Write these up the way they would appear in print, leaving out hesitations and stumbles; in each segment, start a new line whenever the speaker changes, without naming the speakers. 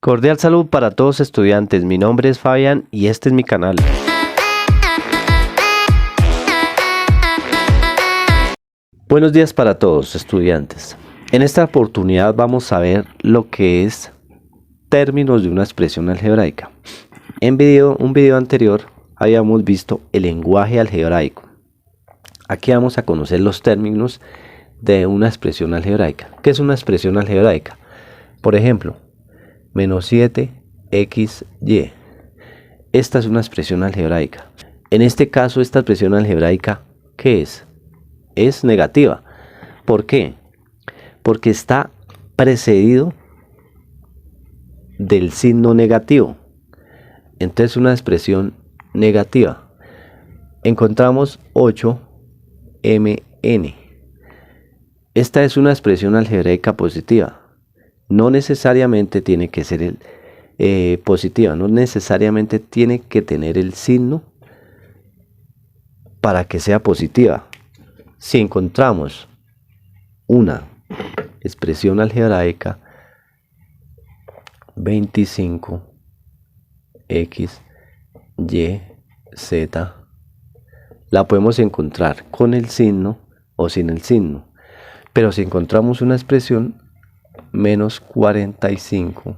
Cordial salud para todos estudiantes, mi nombre es Fabián y este es mi canal. Buenos días para todos estudiantes. En esta oportunidad vamos a ver lo que es términos de una expresión algebraica. En un video anterior habíamos visto el lenguaje algebraico. Aquí vamos a conocer los términos de una expresión algebraica. ¿Qué es una expresión algebraica? Por ejemplo, menos 7xy. Esta es una expresión algebraica. En este caso, esta expresión algebraica, ¿qué es? Es negativa. ¿Por qué? Porque está precedido del signo negativo. Entonces, una expresión negativa. Encontramos 8mn. Esta es una expresión algebraica positiva. No necesariamente tiene que ser positiva, no necesariamente tiene que tener el signo para que sea positiva. Si encontramos una expresión algebraica 25x, y, z, la podemos encontrar con el signo o sin el signo. Pero si encontramos una expresión menos 45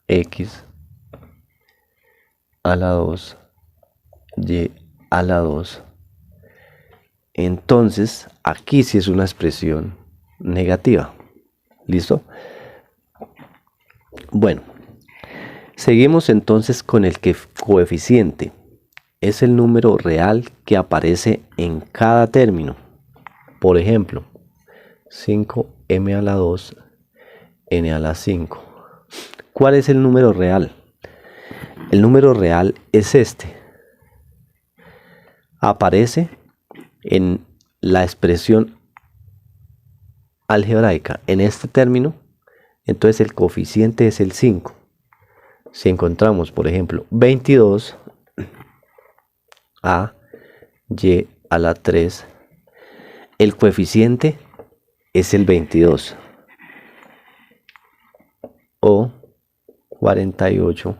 x a la 2 y a la 2, entonces aquí sí es una expresión negativa. ¿Listo? Bueno, seguimos entonces con el coeficiente. Es el número real que aparece en cada término. Por ejemplo, 5m a la 2, n a la 5. ¿Cuál es el número real? El número real es este. Aparece en la expresión algebraica en este término. Entonces el coeficiente es el 5. Si encontramos, por ejemplo, 22 a y a la 3, el coeficiente es el 22. O 48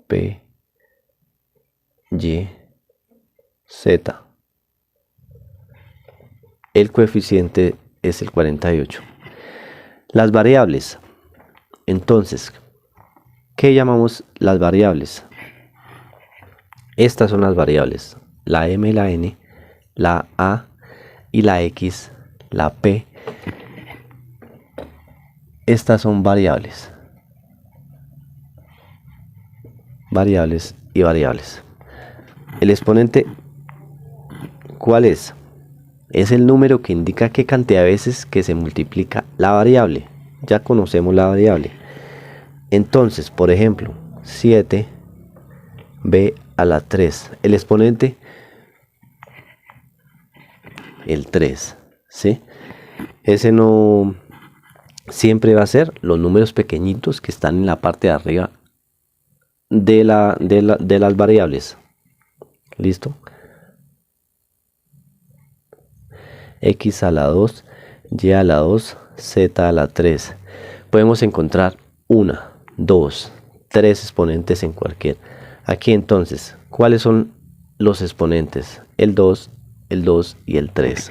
p y z. El coeficiente es el 48. Las variables. Entonces, ¿qué llamamos las variables? Estas son las variables: la m, la n, la a y la x, la p. Estas son variables. Variables y variables. El exponente, ¿cuál es? Es el número que indica qué cantidad de veces que se multiplica la variable. Ya conocemos la variable. Entonces, por ejemplo, 7b a la 3. El exponente, el 3. ¿Sí? Ese no siempre va a ser los números pequeñitos que están en la parte de arriba de las variables. ¿Listo? X a la 2, y a la 2, z a la 3. Podemos encontrar 1, 2, 3 exponentes en cualquier. Aquí entonces, ¿cuáles son los exponentes? El 2, el 2 y el 3.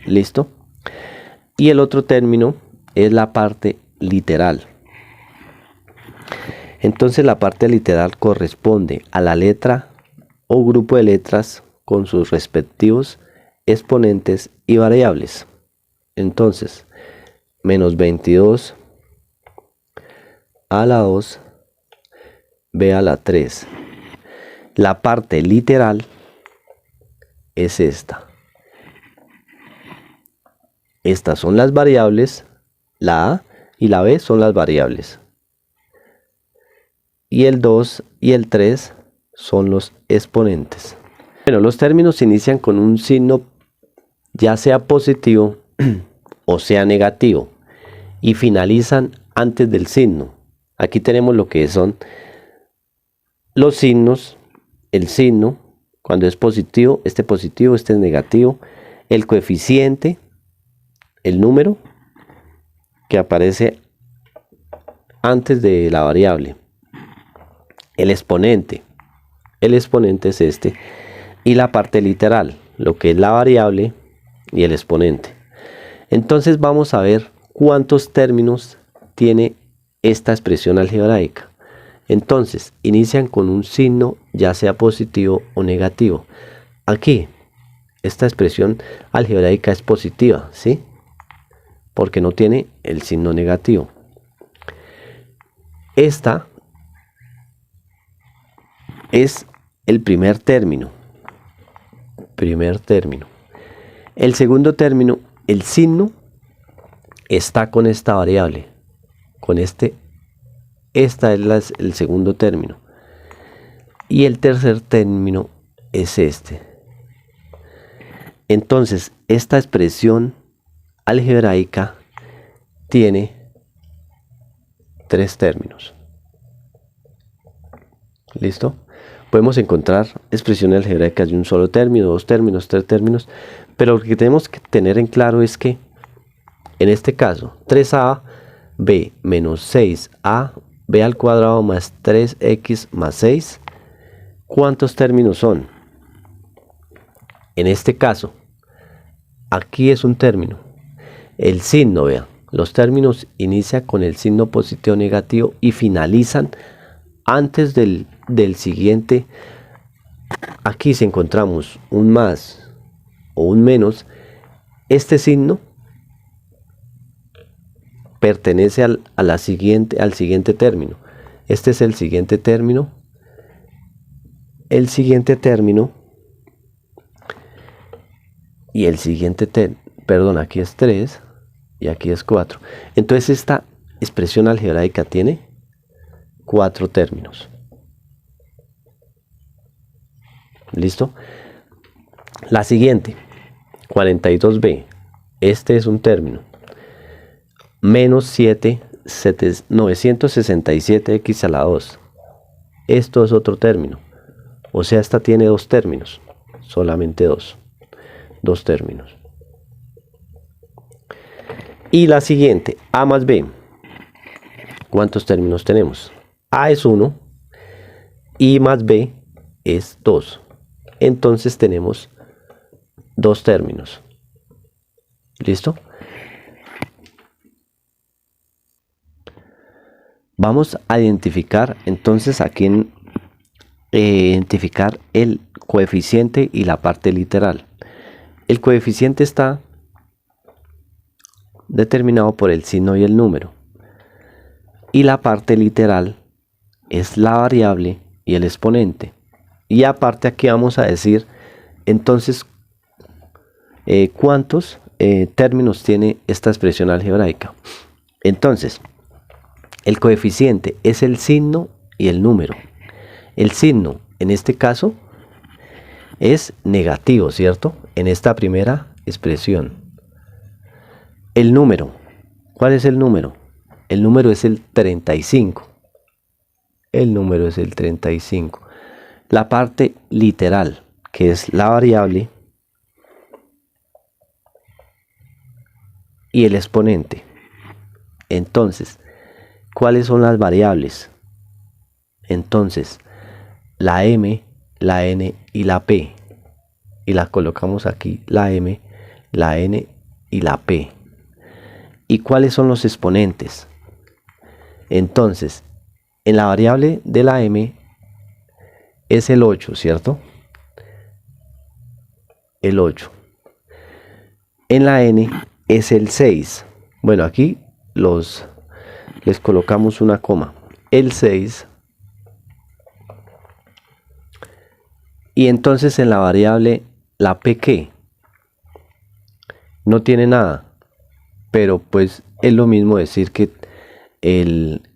¿Listo? Y el otro término es la parte literal. Entonces la parte literal corresponde a la letra o grupo de letras con sus respectivos exponentes y variables. Entonces, menos 22 a la 2, b a la 3. La parte literal es esta. Estas son las variables, la a y la b son las variables. Y el 2 y el 3 son los exponentes. Bueno, los términos se inician con un signo ya sea positivo o sea negativo y finalizan antes del signo. Aquí tenemos lo que son los signos. El signo, cuando es positivo, este es negativo, el coeficiente, el número que aparece antes de la variable, el exponente es este, y la parte literal, lo que es la variable y el exponente. Entonces vamos a ver cuántos términos tiene esta expresión algebraica. Entonces inician con un signo, ya sea positivo o negativo. Aquí esta expresión algebraica es positiva, ¿sí? Porque no tiene el signo negativo. Esta es el primer término. El segundo término, el signo está con esta variable, con esta es el segundo término. Y el tercer término es este. Entonces, esta expresión algebraica tiene 3 términos. ¿Listo? Podemos encontrar expresiones algebraicas de un solo término, 2 términos, 3 términos, pero lo que tenemos que tener en claro es que en este caso 3ab menos 6ab al cuadrado más 3x más 6, ¿cuántos términos son? En este caso, aquí es un término. El signo, vean, los términos inician con el signo positivo o negativo y finalizan antes del siguiente. Aquí si encontramos un más o un menos, este signo pertenece al siguiente término. Este es el siguiente término. El siguiente término y el siguiente perdón, aquí es 3 y aquí es 4. Entonces esta expresión algebraica tiene 4 términos. ¿Listo? La siguiente, 42b. Este es un término. Menos 967x a la 2. Esto es otro término. O sea, esta tiene 2 términos. Solamente 2 términos. Y la siguiente, a más b. ¿Cuántos términos tenemos? A es 1 y más b es 2. Entonces tenemos 2 términos. ¿Listo? Vamos a identificar entonces aquí identificar el coeficiente y la parte literal. El coeficiente está determinado por el signo y el número. Y la parte literal es la variable y el exponente. Y aparte aquí vamos a decir entonces cuántos términos tiene esta expresión algebraica. Entonces, el coeficiente es el signo y el número. El signo, en este caso, es negativo, ¿cierto? En esta primera expresión. El número, ¿cuál es el número? El número es el 35. El número es el 35. La parte literal, que es la variable, y el exponente. Entonces, ¿cuáles son las variables? Entonces, la m, la n y la p. Y la colocamos aquí, la m, la n y la p. ¿Y cuáles son los exponentes? Entonces, en la variable de la m es el 8, ¿cierto? El 8. En la n es el 6. Bueno, aquí les colocamos una coma. El 6. Y entonces en la variable la p, ¿qué? No tiene nada. Pero pues es lo mismo decir que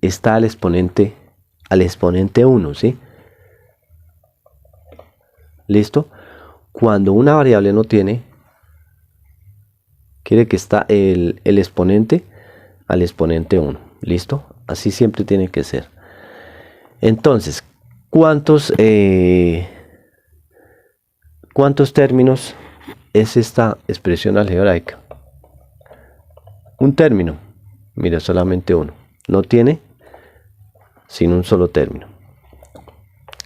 está al exponente 1, ¿sí? ¿Listo? Cuando una variable no tiene, quiere que está el exponente al exponente 1. ¿Listo? Así siempre tiene que ser. Entonces, ¿cuántos términos es esta expresión algebraica? Un término. Mira, solamente uno. No tiene sino un solo término.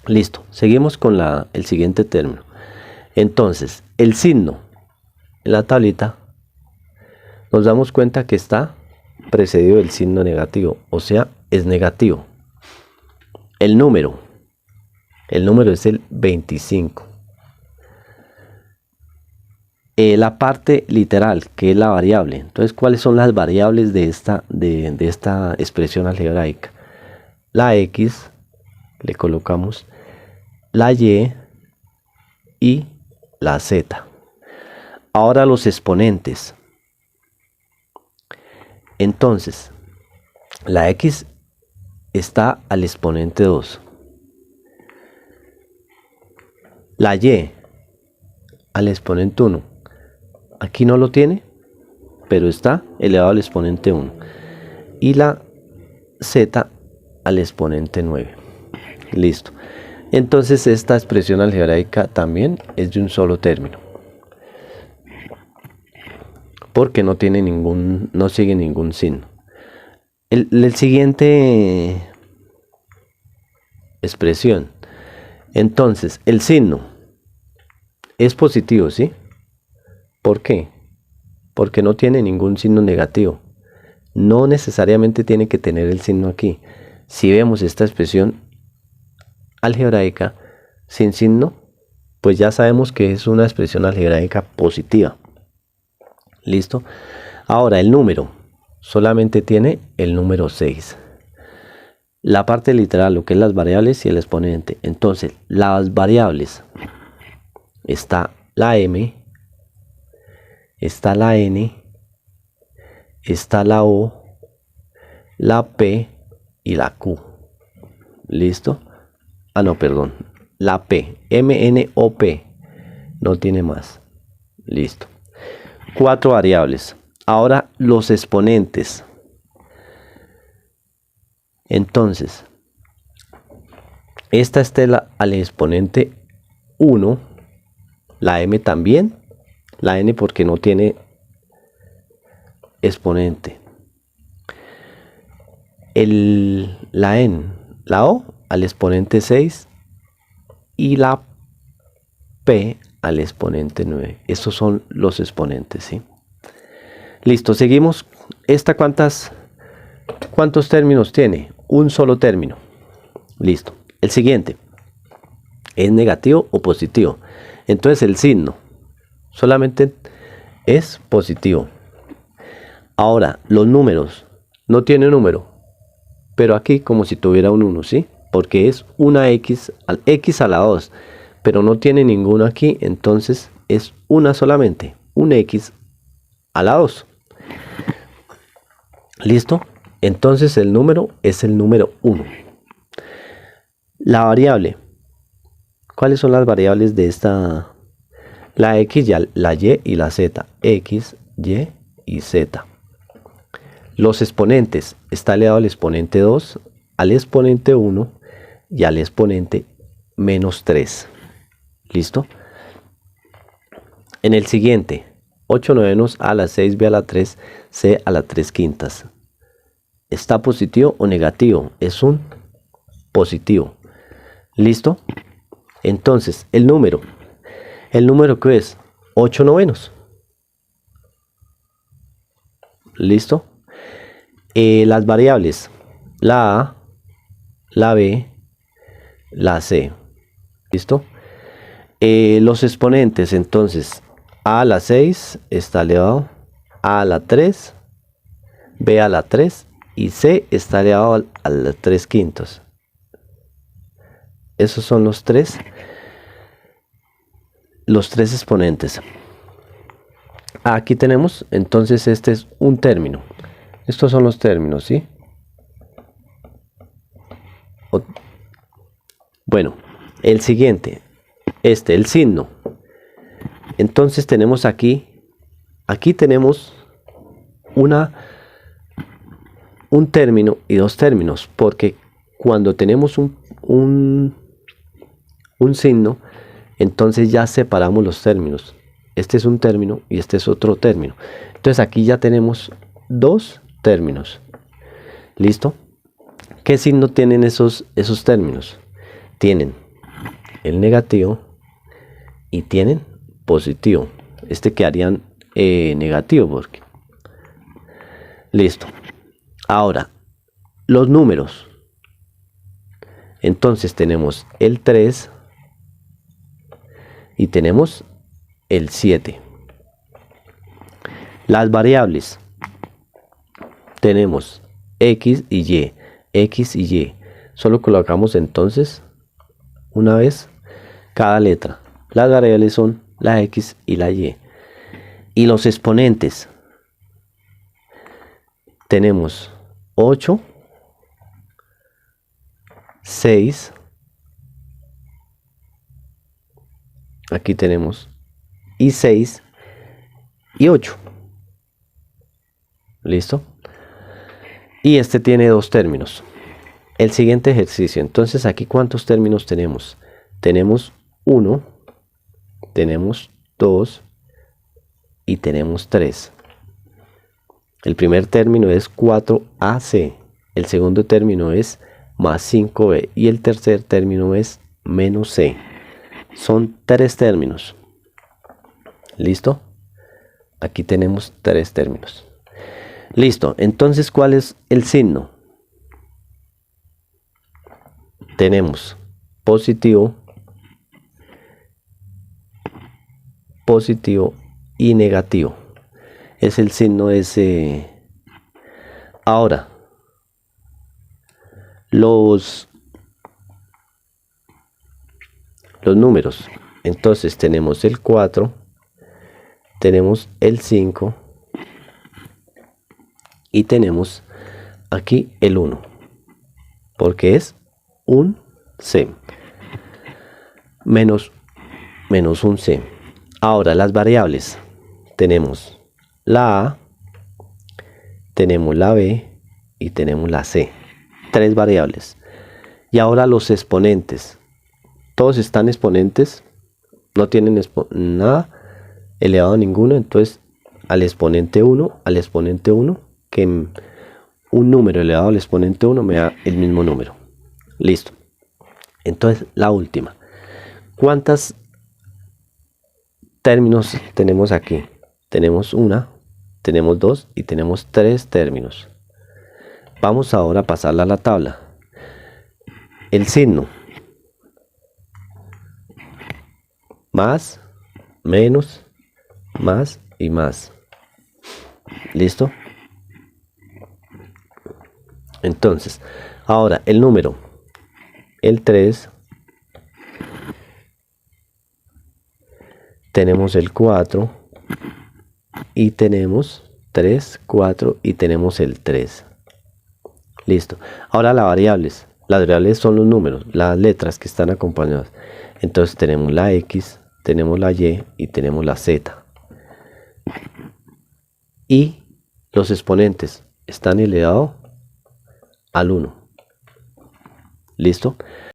Listo. Seguimos con el siguiente término. Entonces, el signo en la tablita, nos damos cuenta que está precedido del signo negativo, o sea, es negativo. El número es el 25. La parte literal, que es la variable. Entonces, ¿cuáles son las variables de esta expresión algebraica? La X, le colocamos la Y y la Z. Ahora los exponentes. Entonces, la X está al exponente 2. La Y al exponente 1. Aquí no lo tiene, pero está elevado al exponente 1. Y la Z al exponente 9. Listo. Entonces esta expresión algebraica también es de un solo término, porque no sigue ningún signo. El siguiente expresión. Entonces, el signo es positivo, ¿sí? ¿Por qué? Porque no tiene ningún signo negativo. No necesariamente tiene que tener el signo aquí. Si vemos esta expresión algebraica sin signo, pues ya sabemos que es una expresión algebraica positiva. ¿Listo? Ahora el número solamente tiene el número 6. La parte literal, lo que es las variables y el exponente. Entonces, las variables, está la M, está la N, está la O, la P y la Q. ¿Listo? No, perdón. La P, M, N, O, P. No tiene más. Listo. 4 variables. Ahora los exponentes. Entonces, esta está al exponente 1. La M también. La N porque no tiene exponente. La N, la O al exponente 6 y la P al exponente 9. Estos son los exponentes, ¿sí? Listo, seguimos. ¿Esta cuántos términos tiene? Un solo término. Listo. El siguiente. ¿Es negativo o positivo? Entonces el signo solamente es positivo. Ahora, los números. No tiene número, pero aquí como si tuviera un 1, ¿sí? Porque es una X a la 2, pero no tiene ninguno aquí, entonces es una solamente, un X a la 2. ¿Listo? Entonces el número es el número 1. La variable. ¿Cuáles son las variables de esta? La X, la Y y la Z. X, Y y Z. Los exponentes. Está elevado al exponente 2, al exponente 1 y al exponente menos 3. ¿Listo? En el siguiente. 8 novenos a la 6, B a la 3, C a la 3 quintas. ¿Está positivo o negativo? Es un positivo. ¿Listo? Entonces, el número. ¿El número qué es? 8 novenos. ¿Listo? Las variables. La A, la B, la C. ¿Listo? Los exponentes, entonces, A a la 6 está elevado a la 3, B a la 3 y C está elevado a la 3 quintos. Esos son los tres exponentes. Aquí tenemos, entonces este es un término. Estos son los términos, ¿sí? Bueno, el siguiente, el signo. Entonces tenemos aquí tenemos un término y dos términos, porque cuando tenemos un signo, entonces ya separamos los términos. este es un término y este es otro término. Entonces aquí ya tenemos dos términos. ¿Listo? ¿Qué signo tienen esos términos? Tienen el negativo y tienen positivo. Este quedarían negativo porque. Listo. Ahora, los números. Entonces tenemos el 3 y tenemos el 7. Las variables. Tenemos X y Y. X y Y. Solo colocamos entonces una vez cada letra. Las variables son la X y la Y. Y los exponentes. Tenemos 8, 6. Aquí tenemos y 6 y 8. ¿Listo? Y este tiene dos términos. El siguiente ejercicio. Entonces aquí ¿cuántos términos tenemos? Tenemos 1, tenemos 2 y tenemos 3. El primer término es 4AC. El segundo término es más 5B. Y el tercer término es menos C. Son tres términos. ¿Listo? Aquí tenemos tres términos. Listo. Entonces, ¿cuál es el signo? Tenemos positivo, positivo y negativo. Es el signo ese. Ahora, los números. Entonces tenemos el 4, tenemos el 5 y tenemos aquí el 1, porque es un C menos un C. Ahora las variables. Tenemos la A, tenemos la B y tenemos la C. Tres variables. Y ahora los exponentes. Todos están exponentes, no tienen nada elevado a ninguno. Entonces al exponente 1, que un número elevado al exponente 1 me da el mismo número. Listo. Entonces la última. ¿Cuántos términos tenemos aquí? Tenemos una, tenemos dos y tenemos tres términos. Vamos ahora a pasarla a la tabla. El signo. Más, menos, más y más. ¿Listo? Entonces, ahora el número. El 3. Tenemos el 4. Y tenemos 3, 4 y tenemos el 3. Listo. Ahora las variables. Las variables son los números, las letras que están acompañadas. Entonces tenemos la X, tenemos la Y y tenemos la Z. Y los exponentes están elevados al 1. ¿Listo?